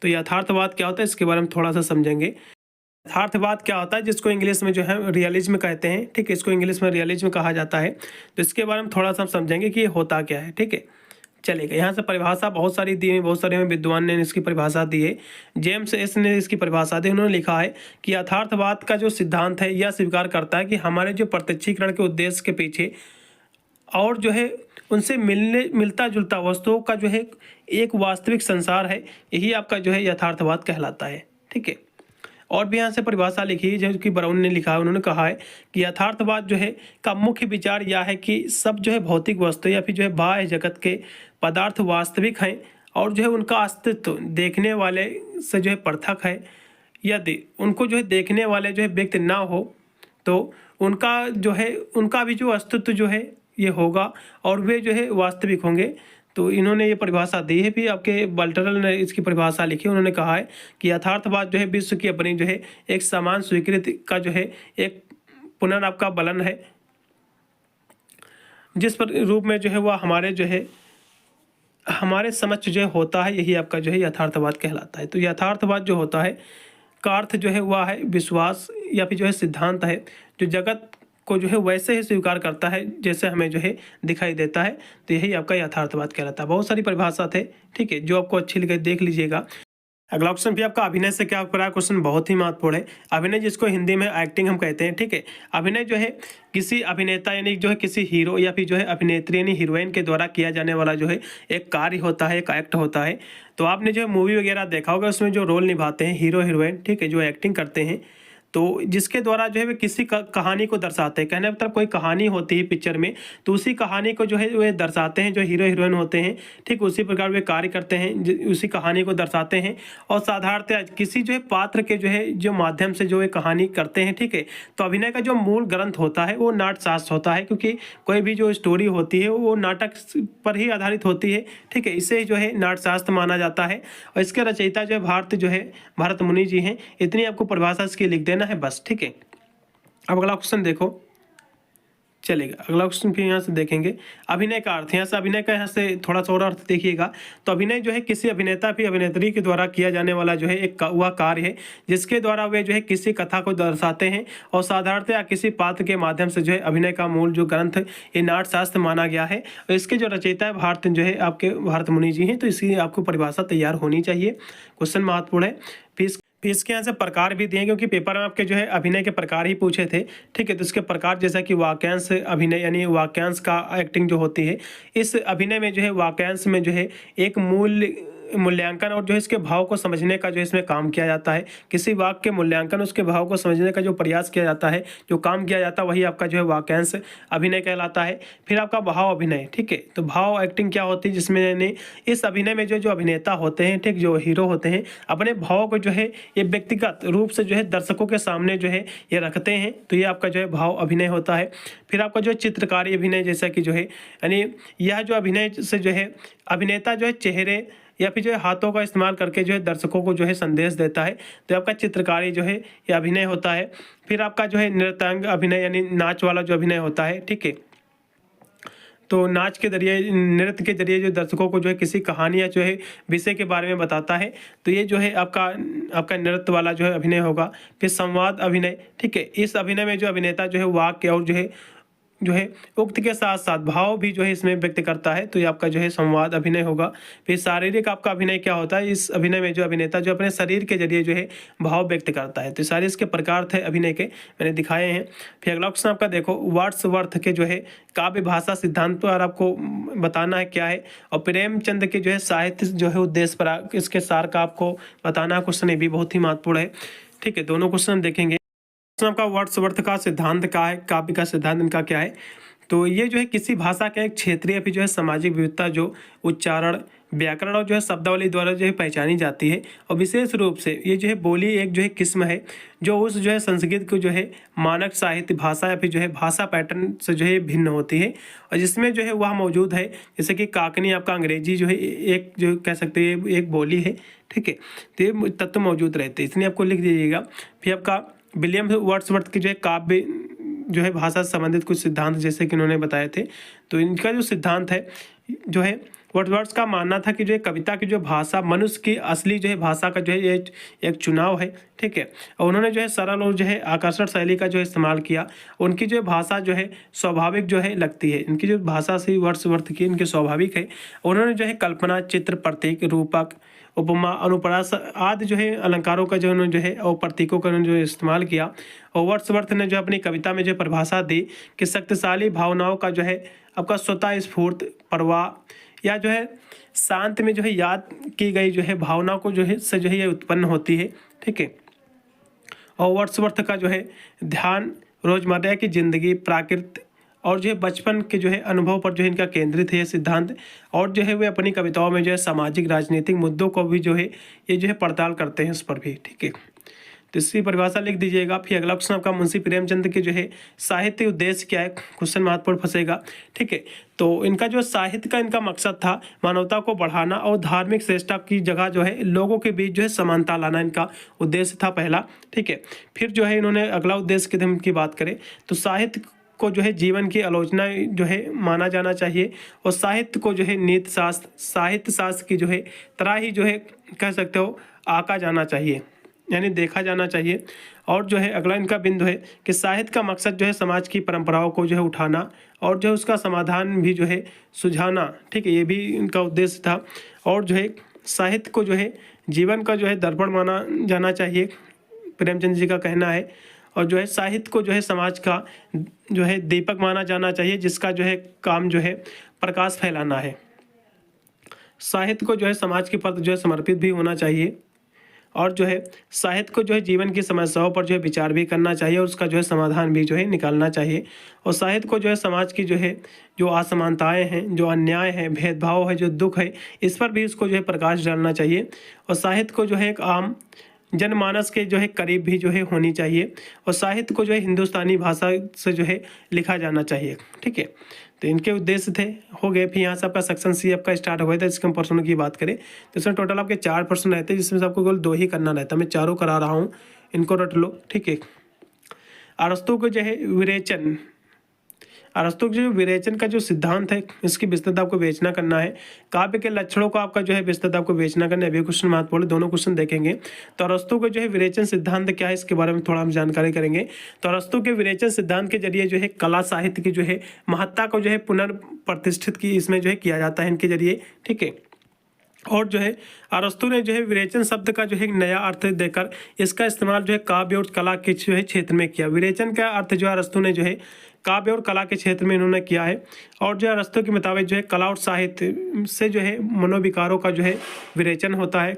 तो यथार्थवाद क्या होता है इसके बारे में थोड़ा सा समझेंगे। यथार्थवाद क्या होता है, जिसको इंग्लिश में जो है रियलिज्म कहते हैं, ठीक है, इसको इंग्लिश में रियलिज्म कहा जाता है। तो इसके बारे में थोड़ा सा समझेंगे कि ये होता क्या है, ठीक है, चलेगा। यहाँ से परिभाषा बहुत सारी दी है, बहुत सारे विद्वान ने इसकी परिभाषा दी है। जेम्स एस ने इसकी परिभाषा दी, उन्होंने लिखा है कि यथार्थवाद का जो सिद्धांत है यह स्वीकार करता है कि हमारे जो प्रत्यक्षीकरण के उद्देश्य के पीछे और जो है उनसे मिलता जुलता वस्तुओं का जो है एक वास्तविक संसार है, यही आपका जो है यथार्थवाद कहलाता है, ठीक है। और भी यहाँ से परिभाषा लिखी है जो कि ब्राउन ने लिखा है, उन्होंने कहा है कि यथार्थवाद जो है का मुख्य विचार यह है कि सब जो है भौतिक वस्तु या फिर जो है बाह्य जगत के पदार्थ वास्तविक हैं और जो है उनका अस्तित्व देखने वाले से जो है पृथक है। यदि उनको जो है देखने वाले जो है व्यक्ति ना हो तो उनका जो है उनका भी जो अस्तित्व जो है ये होगा और वे जो है वास्तविक होंगे। तो इन्होंने ये परिभाषा दी है। भी आपके बल्टरल ने इसकी परिभाषा लिखी, उन्होंने कहा है कि यथार्थवाद जो है विश्व की अपनी जो है एक समान स्वीकृति का जो है एक पुनर्आपका बलन है, जिस पर रूप में जो है वह हमारे जो है हमारे समक्ष जो होता है, यही आपका जो है यथार्थवाद कहलाता है। तो यथार्थवाद जो होता है का अर्थ जो है वह है विश्वास या फिर जो है सिद्धांत है जो जगत को जो है वैसे ही स्वीकार करता है जैसे हमें जो है दिखाई देता है। तो यही आपका यथार्थवाद कहलाता है। बहुत सारी परिभाषा थे, ठीक है, जो आपको अच्छी लगे देख लीजिएगा। अगला क्वेश्चन भी आपका अभिनय से क्या पड़ा, क्वेश्चन बहुत ही महत्वपूर्ण है। अभिनय जिसको हिंदी में एक्टिंग हम कहते हैं, ठीक है। अभिनय जो है किसी अभिनेता यानी जो है किसी हीरो या फिर जो है अभिनेत्री यानी हीरोइन के द्वारा किया जाने वाला जो है एक कार्य होता है, एक एक्ट होता है। तो आपने जो है मूवी वगैरह देखा होगा, उसमें जो रोल निभाते हैं हीरो हीरोइन, ठीक है, जो एक्टिंग करते हैं, तो जिसके द्वारा जो है वे किसी कहानी को दर्शाते हैं। कहने मतलब कोई कहानी होती है पिक्चर में, तो उसी कहानी को जो है वे दर्शाते हैं, जो हीरो हीरोइन होते हैं, ठीक उसी प्रकार वे कार्य करते हैं, उसी कहानी को दर्शाते हैं। और साधारणतः किसी जो है पात्र के जो है जो माध्यम से जो है कहानी करते हैं, ठीक है। तो अभिनय का जो मूल ग्रंथ होता है वो नाट्यशास्त्र होता है, क्योंकि कोई भी जो स्टोरी होती है वो नाटक पर ही आधारित होती है, ठीक है। इसे जो है नाट्यशास्त्र माना जाता है। और इसके रचयिता जो है भारत मुनि जी हैं। इतनी आपको परिभाषा इसकी लिख देना है बस, ठीक है। अब अगला क्वेश्चन देखो, चलेगा। अगला क्वेश्चन फिर यहाँ से देखेंगे अभिनय का अर्थ। यहाँ से अभिनय का यहाँ से थोड़ा सा और अर्थ देखिएगा। तो अभिनय जो है किसी अभिनेता फिर अभिनेत्री के द्वारा किया जाने वाला जो है एक वह कार्य है जिसके द्वारा वे जो है किसी कथा को दर्शाते हैं। और साधारणतः किसी पात्र के माध्यम से जो है अभिनय का मूल जो ग्रंथ ये नाट्यशास्त्र माना गया है। और इसके जो रचयिता है भारत जो है आपके भारत मुनि जी हैं। तो इसकी आपको परिभाषा तैयार होनी चाहिए, क्वेश्चन महत्वपूर्ण है। फिर इसके यहाँ से प्रकार भी दिए, क्योंकि पेपर में आपके जो है अभिनय के प्रकार ही पूछे थे, ठीक है। तो इसके प्रकार जैसा कि वाक्यांश अभिनय यानी वाक्यांश का एक्टिंग जो होती है, इस अभिनय में जो है वाक्यांश में जो है एक मूल्यांकन और जो है इसके भाव को समझने का जो इसमें काम किया जाता है। किसी वाक्य के मूल्यांकन उसके भाव को समझने का जो प्रयास किया जाता है, जो काम किया जाता है, वही आपका जो है वाक्यांश अभिनय कहलाता है। फिर आपका भाव अभिनय, ठीक है। तो भाव एक्टिंग क्या होती है, जिसमें इस अभिनय में जो अभिनेता होते हैं, ठीक, जो हीरो होते हैं, अपने भाव को जो है ये व्यक्तिगत रूप से जो है दर्शकों के सामने जो है ये रखते हैं। तो ये आपका जो है भाव अभिनय होता है। फिर आपका जो चित्रकारी अभिनय, जैसा कि जो है यानी यह जो अभिनय से जो है अभिनेता जो है चेहरे या फिर जो है हाथों का इस्तेमाल करके जो है दर्शकों को जो है संदेश देता है। तो आपका चित्रकारी जो है ये अभिनय होता है। फिर आपका जो है नृत्यांग अभिनय यानी नाच वाला जो अभिनय होता है, ठीक है। तो नाच के जरिए, नृत्य के जरिए जो दर्शकों को जो है किसी कहानी या जो है विषय के बारे में बताता है। तो ये जो है आपका नृत्य वाला जो है अभिनय होगा। फिर संवाद अभिनय, ठीक है। इस अभिनय में जो अभिनेता जो है वाक्य और जो है उक्त के साथ साथ भाव भी जो है इसमें व्यक्त करता है। तो ये आपका जो है संवाद अभिनय होगा। फिर शारीरिक आपका अभिनय क्या होता है, इस अभिनय में जो अभिनेता जो अपने शरीर के जरिए जो है भाव व्यक्त करता है। तो सारे इसके प्रकार थे अभिनय के, मैंने दिखाए हैं। फिर अगला क्वेश्चन आपका देखो, वर्ड्सवर्थ के जो है काव्य भाषा सिद्धांत पर आपको बताना है क्या है। और प्रेमचंद के जो है साहित्य जो है उद्देश्य पर इसके सार का आपको बताना है। क्वेश्चन ये भी बहुत ही महत्वपूर्ण है, ठीक है। दोनों क्वेश्चन देखेंगे। आपका वर्ड्सवर्थ का सिद्धांत क्या है, काव्य का सिद्धांत इनका क्या है। तो ये जो है किसी भाषा का एक क्षेत्रीय फिर जो है सामाजिक विविधता जो उच्चारण, व्याकरण और जो है शब्दावली द्वारा जो है पहचानी जाती है। और विशेष रूप से ये जो है बोली एक जो है किस्म है जो उस जो है संस्कृत को जो है मानक साहित्य भाषा या फिर जो है भाषा पैटर्न से जो है भिन्न होती है, और जिसमें जो है वह मौजूद है। जैसे कि काकनी आपका अंग्रेजी जो है एक जो कह सकते हैं एक बोली है, ठीक है। तो ये तत्व मौजूद रहते हैं, इसलिए आपको लिख दीजिएगा। फिर आपका विलियम वर्ड्सवर्थ की जो है काव्य जो है भाषा से संबंधित कुछ सिद्धांत जैसे कि उन्होंने बताए थे। तो इनका जो सिद्धांत है जो है वर्ड्सवर्थ का मानना था कि जो है कविता की जो भाषा मनुष्य की असली जो है भाषा का जो है एक चुनाव है, ठीक है। और उन्होंने जो है सरल और जो है आकर्षण शैली का जो है इस्तेमाल किया। उनकी जो भाषा जो है स्वाभाविक जो है लगती है, इनकी जो भाषा से वर्ड्सवर्थ की इनकी स्वाभाविक है। उन्होंने जो है कल्पना, चित्र, प्रतीक, रूपक, उपमा, अनुप्रास आदि जो है अलंकारों का जो उन्होंने जो है और प्रतीकों का उन्होंने जो इस्तेमाल किया। और वर्ड्सवर्थ ने जो अपनी कविता में जो परिभाषा दी कि शक्तिशाली भावनाओं का जो है आपका स्वतः स्फूर्त प्रवाह या जो है शांत में जो है याद की गई जो है भावना को जो है से जो है ये उत्पन्न होती है, ठीक है। और वर्ड्सवर्थ का जो है ध्यान रोजमर्रा की जिंदगी, प्राकृत और जो है बचपन के जो है अनुभव पर जो है इनका केंद्रित है ये सिद्धांत। और जो है वे अपनी कविताओं में जो है सामाजिक राजनीतिक मुद्दों को भी जो है ये जो है पड़ताल करते हैं इस पर भी, ठीक है। तो इसकी परिभाषा लिख दीजिएगा। फिर अगला क्वेश्चन आपका मुंशी प्रेमचंद के जो है साहित्य उद्देश्य क्या है, क्वेश्चन महत्वपूर्ण फंसेगा, ठीक है। तो इनका जो साहित्य का इनका मकसद था मानवता को बढ़ाना और धार्मिक श्रेष्ठता की जगह जो है लोगों के बीच जो है समानता लाना इनका उद्देश्य था पहला, ठीक है। फिर जो है इन्होंने अगला उद्देश्य की हम की बात करें तो साहित्य को जो है जीवन की आलोचना जो है माना जाना चाहिए, और साहित्य को जो है नीति शास्त्र, साहित्य शास्त्र की जो है तरह ही जो है कह सकते हो आका जाना चाहिए, यानी देखा जाना चाहिए। और जो है अगला इनका बिंदु है कि साहित्य का मकसद जो है समाज की परंपराओं को जो है उठाना और जो है उसका समाधान भी जो है सुझाना, ठीक है, ये भी इनका उद्देश्य था। और जो है साहित्य को जो है जीवन का जो है दर्पण माना जाना चाहिए, प्रेमचंद जी का कहना है। और जो है साहित्य को जो है समाज का जो है दीपक माना जाना चाहिए जिसका जो है काम जो है प्रकाश फैलाना है। साहित्य को जो है समाज के प्रति जो है समर्पित भी होना चाहिए। और जो है साहित्य को जो है जीवन की समस्याओं पर जो है विचार भी करना चाहिए और उसका जो है समाधान भी जो है निकालना चाहिए। और साहित्य को जो है समाज की जो है जो असमानताएं हैं, जो अन्याय है, भेदभाव है, जो दुख है, इस पर भी उसको जो है प्रकाश डालना चाहिए। और साहित्य को जो है एक आम जनमानस के जो है करीब भी जो है होनी चाहिए। और साहित्य को जो है हिंदुस्तानी भाषा से जो है लिखा जाना चाहिए, ठीक है। तो इनके उद्देश्य थे हो गए। फिर यहाँ से आपका सेक्शन सी आपका स्टार्ट हो गया था। इसके हम प्रश्नों की बात करें तो इसमें टोटल आपके 4 प्रश्न रहते हैं जिसमें से आपको केवल 2 ही करना रहता है। मैं चारों करा रहा हूँ, इनको रट लो, ठीक है। अरस्तु को जो है विरेचन, अरस्तु के जो विरेचन का जो सिद्धांत है इसकी विस्तृत आपको विवेचना करना है। काव्य के लक्षणों को आपका जो है विस्तृत आपको विवेचना करना है। अभी क्वेश्चन महत्वपूर्ण, दोनों क्वेश्चन देखेंगे। तो अरस्तु के जो है विरेचन सिद्धांत क्या है इसके बारे में थोड़ा हम जानकारी करेंगे। तो अरस्तु के विरेचन सिद्धांत के जरिए जो है कला साहित्य की जो है महत्ता को जो है पुनर्प्रतिष्ठित की इसमें जो है किया जाता है इनके जरिए, ठीक है। और जो है अरस्तु ने जो है विरेचन शब्द का जो है नया अर्थ देकर इसका इस्तेमाल जो है काव्य और कला के जो है क्षेत्र में किया। विरेचन का अर्थ जो है अरस्तु ने जो है काव्य और कला के क्षेत्र में इन्होंने किया है। और जो है अरस्तु के मुताबिक जो है कला और साहित्य से जो है मनोविकारों का जो है विरेचन होता है।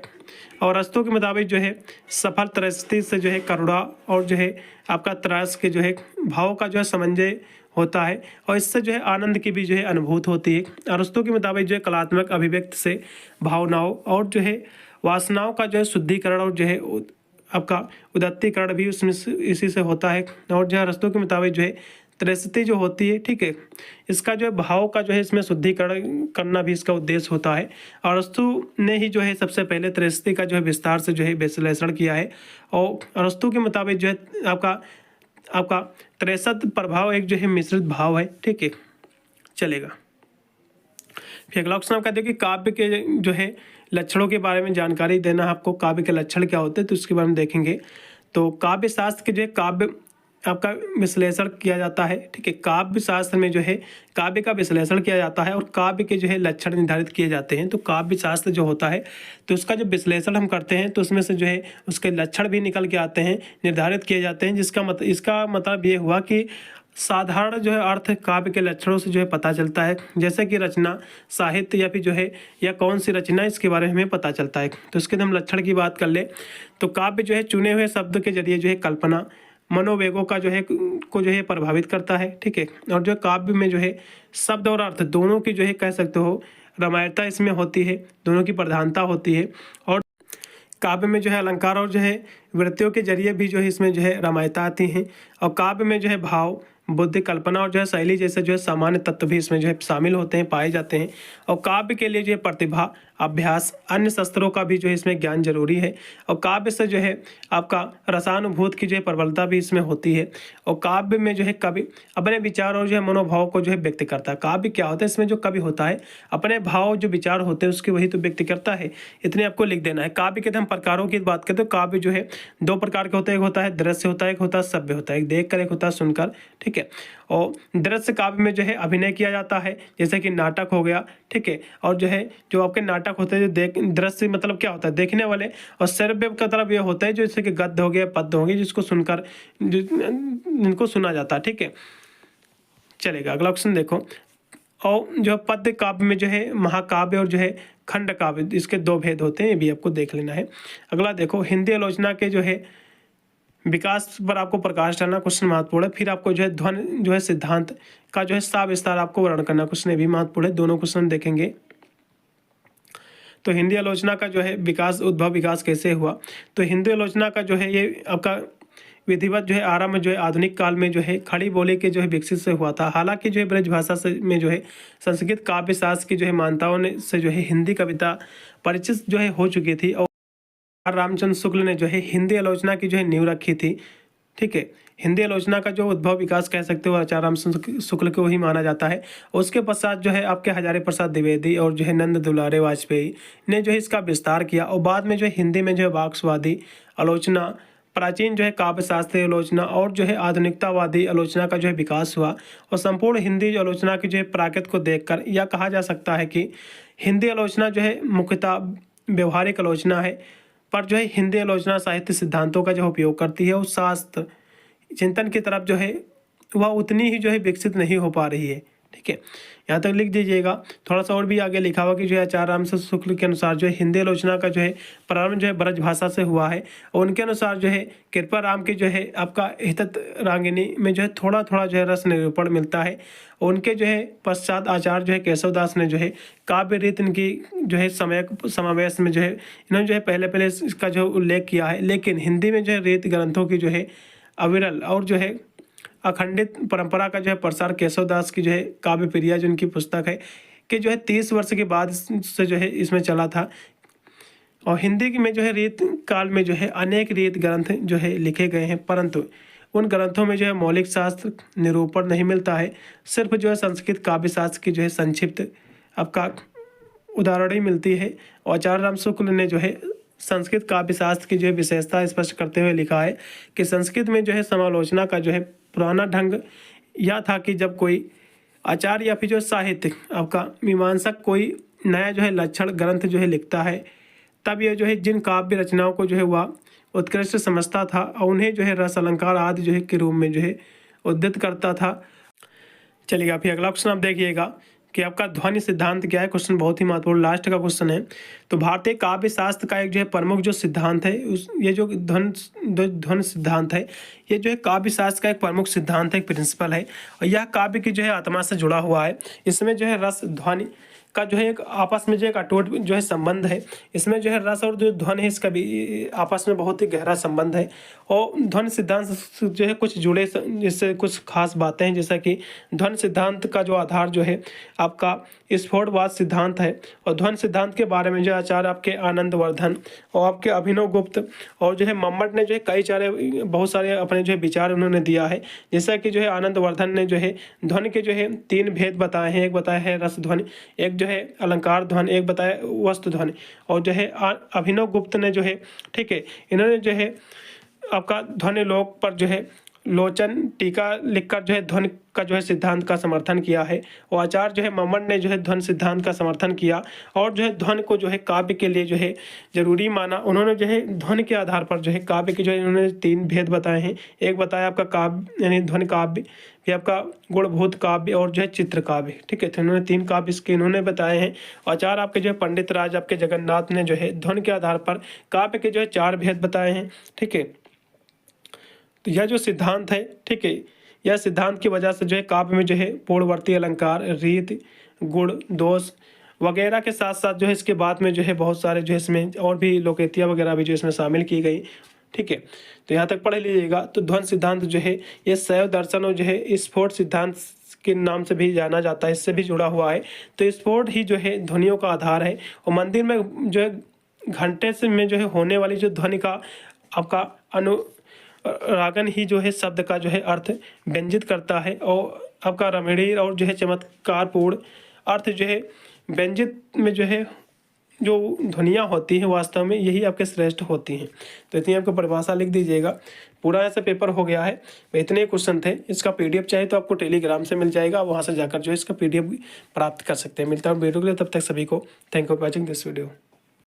और अरस्तु के मुताबिक जो है सफल त्रस्ती से जो है करुणा और जो है आपका त्रस के जो है भाव का जो है समन्वय होता है और इससे जो है आनंद की भी जो है अनुभूति होती है। अरस्तु के मुताबिक जो है कलात्मक अभिव्यक्ति से भावनाओं और जो है वासनाओं का जो है शुद्धिकरण और जो है आपका उदात्तीकरण भी उसमें इसी से होता है। और जो है अरस्तु के मुताबिक जो है त्रैस्ती जो होती है, ठीक है, इसका जो है भाव का जो है इसमें शुद्धिकरण करना भी इसका उद्देश्य होता है। और अरस्तु ने ही जो है सबसे पहले त्रैस्ती का जो है विस्तार से जो है विश्लेषण किया है। और अरस्तु के मुताबिक जो है आपका त्रैसत प्रभाव एक जो है मिश्रित भाव है, ठीक है, चलेगा। फिर अगला क्वेश्चन आपका देखिए काव्य के जो है लक्षणों के बारे में जानकारी देना है आपको। काव्य के लक्षण क्या होते हैं तो उसके बारे में देखेंगे। तो काव्य शास्त्र के जो है काव्य आपका विश्लेषण किया जाता है, ठीक है। काव्य शास्त्र में जो है काव्य का विश्लेषण किया जाता है और काव्य के जो है लक्षण निर्धारित किए जाते हैं। तो काव्य शास्त्र जो होता है तो उसका जो विश्लेषण हम करते हैं तो उसमें से जो है उसके लक्षण भी निकल के आते हैं, निर्धारित किए जाते हैं। इसका मतलब ये हुआ कि साधारण जो है अर्थ काव्य के लक्षणों से जो है पता चलता है, जैसे कि रचना, साहित्य या फिर जो है या कौन सी रचना, इसके बारे में हमें पता चलता है। तो इसके हम लक्षण की बात कर ले तो काव्य जो है चुने हुए शब्द के जरिए जो है कल्पना, मनोवेगों का जो है को जो है प्रभावित करता है, ठीक है। और जो काव्य में जो है शब्द और अर्थ दोनों की जो है कह सकते हो रमणीयता इसमें होती है, दोनों की प्रधानता होती है। और काव्य में जो है अलंकार और जो है वृत्तियों के जरिए भी जो है इसमें जो है रमणीयता आती है। और काव्य में जो है भाव, बुद्धि, कल्पना और जो है शैली जैसे जो है सामान्य तत्व भी इसमें जो है शामिल होते हैं, पाए जाते हैं। और काव्य के लिए जो है प्रतिभा, अभ्यास, अन्य शस्त्रों का भी जो है इसमें ज्ञान जरूरी है। और काव्य से जो है आपका रसानुभूत की जो है प्रबलता भी इसमें होती है। और काव्य में जो है कवि अपने विचार और जो है मनोभाव को जो है व्यक्त करता है। काव्य क्या होता है, इसमें जो कवि होता है अपने भाव जो विचार होते हैं उसके वही तो व्यक्त करता है, इतने आपको लिख देना है। काव्य के हम प्रकारों की बात करें तो काव्य जो है दो प्रकार के होते हैं, एक होता है दृश्य होता है, एक होता है श्रव्य होता है, एक देख कर एक होता है सुनकर, ठीक है। और दृश्य काव्य में जो है अभिनय किया जाता है, जैसे कि नाटक हो गया, ठीक है। और जो है जो आपके नाटक होते हैं जो देख, दृश्य मतलब क्या होता है देखने वाले, और श्रव्य का तरफ ये होता है जो जैसे कि गद्य हो गया, पद्य हो गया, जिसको सुनकर जिनको सुना जाता है, ठीक है। चलेगा, अगला क्वेश्चन देखो। और जो पद्य काव्य में जो है महाकाव्य और जो है खंड काव्य, इसके दो भेद होते हैं, ये भी आपको देख लेना है। अगला देखो, हिंदी आलोचना के जो है विकास पर आपको प्रकाश डालना, क्वेश्चन महत्वपूर्ण है। फिर आपको जो है ध्वनि जो है सिद्धांत का जो है सविस्तार आपको वर्णन करना, क्वेश्चन भी महत्वपूर्ण है। दोनों क्वेश्चन देखेंगे। तो हिंदी आलोचना का जो है विकास, उद्भव विकास कैसे हुआ, तो हिंदी आलोचना का जो है ये आपका विधिवत जो है आरंभ जो है आधुनिक काल में जो है खड़ी बोली के जो है विकसित से हुआ था। हालांकि जो है ब्रज भाषा से में जो है संस्कृत काव्य शास्त्र की जो है मान्यताओं ने से जो है हिंदी कविता परिचित जो है हो चुकी थी। और रामचंद्र शुक्ल ने जो है हिंदी आलोचना की जो है नींव रखी थी, ठीक है। हिंदी आलोचना का जो उद्भव विकास कह सकते हो आचार्य रामचंद्र शुक्ल को ही माना जाता है। उसके पश्चात जो है आपके हजारी प्रसाद द्विवेदी और जो है नंद दुलारे वाजपेयी ने जो है इसका विस्तार किया। और बाद में जो है हिंदी में जो है वाक्स्वादी आलोचना, प्राचीन जो है काव्य शास्त्रीय आलोचना और जो है आधुनिकतावादी आलोचना का जो है विकास हुआ। और संपूर्ण हिंदी आलोचना की जो है प्राकृत को देखकर यह कहा जा सकता है कि हिंदी आलोचना जो है मुख्यतः व्यवहारिक आलोचना है, पर जो है हिंदी आलोचना साहित्य सिद्धांतों का जो उपयोग करती है उस शास्त्र चिंतन की तरफ जो है वह उतनी ही जो है विकसित नहीं हो पा रही है, ठीक है। यहाँ तक लिख दीजिएगा। थोड़ा सा और भी आगे लिखा हुआ कि जो है आचार्य रामचंद्र शुक्ल के अनुसार जो है हिंदी आलोचना का जो है प्रारंभ जो है ब्रज भाषा से हुआ है। और उनके अनुसार जो है कृपा राम की जो है आपका हितत रांगिनी में जो है थोड़ा थोड़ा जो है रस निरूपण मिलता है। और उनके जो है पश्चात आचार्य जो है केशवदास ने जो है काव्य रीत इनकी जो है समय समावेश में जो है इन्होंने जो है पहले इसका जो उल्लेख किया है। लेकिन हिंदी में जो है रीत ग्रंथों की जो है अविरल और जो है अखंडित परंपरा का जो है प्रसार केशवदास की जो है काव्य प्रिया जो उनकी पुस्तक है कि जो है 30 वर्ष के बाद से जो है इसमें चला था। और हिंदी में जो है रीत काल में जो है अनेक रीत ग्रंथ जो है लिखे गए हैं, परंतु उन ग्रंथों में जो है मौलिक शास्त्र निरूपण नहीं मिलता है। सिर्फ जो है संस्कृत काव्य शास्त्र की जो है संक्षिप्त आपका उदाहरण ही मिलती है। और आचार्य राम शुक्ल ने जो है संस्कृत काव्य शास्त्र की जो है विशेषता स्पष्ट करते हुए लिखा है कि संस्कृत में जो है समालोचना का जो है पुराना ढंग यह था कि जब कोई आचार्य या फिर जो साहित्य आपका मीमांसक कोई नया जो है लक्षण ग्रंथ जो है लिखता है, तब यह जो है जिन काव्य रचनाओं को जो है वह उत्कृष्ट समझता था और उन्हें जो है रस अलंकार आदि जो है के रूप में जो है उद्धृत करता था। चलिएगा, फिर अगला क्वेश्चन आप देखिएगा कि आपका ध्वनि सिद्धांत क्या है। क्वेश्चन बहुत ही महत्वपूर्ण लास्ट का क्वेश्चन है। तो भारतीय काव्य शास्त्र का एक जो है प्रमुख जो सिद्धांत है ये जो ध्वनि सिद्धांत है, ये जो है काव्य शास्त्र का एक प्रमुख सिद्धांत है, एक प्रिंसिपल है। और यह काव्य की जो है आत्मा से जुड़ा हुआ है। इसमें जो है रस ध्वनि का जो है एक आपस में जो एक अटूट जो है संबंध है। इसमें जो है रस और जो ध्वनि है इसका भी आपस में बहुत ही गहरा संबंध है। और ध्वनि सिद्धांत से जो है कुछ जुड़े जिससे कुछ खास बातें हैं, जैसा कि ध्वनि सिद्धांत का जो आधार जो है आपका स्फोटवाद सिद्धांत है। और ध्वनि सिद्धांत के बारे में जो आचार्य आपके आनंदवर्धन और आपके अभिनव गुप्त और जो है मम्मट ने जो है कई सारे बहुत सारे अपने जो है विचार उन्होंने दिया है। जैसा कि जो है आनंदवर्धन ने जो है ध्वनि के जो है 3 भेद बताए हैं। एक बताया है रस ध्वनि, एक जो है अलंकार ध्वनि, एक बताया वस्तु ध्वनि। और जो है अभिनव गुप्त ने जो है ठीक है इन्होंने जो है आपका ध्वनि लोक पर जो है लोचन टीका लिखकर जो है ध्वनि का जो है सिद्धांत का समर्थन किया है। और आचार्य जो है मम्मट ने जो है ध्वनि सिद्धांत का समर्थन किया और जो है ध्वनि को जो है काव्य के लिए जो है जरूरी माना। उन्होंने जो है ध्वनि के आधार पर जो है काव्य के जो है इन्होंने 3 भेद बताए हैं। एक बताया आपका काव्य यानी ध्वनि काव्य, फिर आपका गुणभूत काव्य और जो है चित्र काव्य, ठीक है। तो इन्होंने 3 काव्य इसके इन्होंने बताए हैं। आचार्य आपके जो है पंडित राज आपके जगन्नाथ ने जो है ध्वनि के आधार पर काव्य के जो है 4 भेद बताए हैं, ठीक है। तो यह जो सिद्धांत है, ठीक है, यह सिद्धांत की वजह से जो है काव्य में जो है पूर्ववर्ती अलंकार, रीत, गुण, दोष वगैरह के साथ साथ जो है इसके बाद में जो है बहुत सारे जो है इसमें और भी लोकेतियाँ वगैरह भी जो इसमें शामिल की गई, ठीक है। तो यहाँ तक पढ़ लीजिएगा। तो ध्वनि सिद्धांत जो है ये शैव दर्शन और जो है स्फोट सिद्धांत के नाम से भी जाना जाता है, इससे भी जुड़ा हुआ है। तो स्फोट ही जो है ध्वनियों का आधार है और मंदिर में जो है घंटे से में जो है होने वाली जो ध्वनि का आपका अनुरागन ही जो है शब्द का जो है अर्थ व्यंजित करता है और आपका रमणीय और जो है चमत्कारपूर्ण अर्थ जो है व्यंजित में जो है जो ध्वनियाँ होती हैं वास्तव में यही आपके श्रेष्ठ होती हैं। तो इतनी आपको परिभाषा लिख दीजिएगा। पूरा ऐसा पेपर हो गया है, इतने क्वेश्चन थे। इसका पीडीएफ चाहिए तो आपको टेलीग्राम से मिल जाएगा, वहाँ से जाकर जो है इसका पीडीएफ प्राप्त कर सकते हैं। मिलता हूँ वीडियो के लिए, तब तक सभी को thank you for watching this video.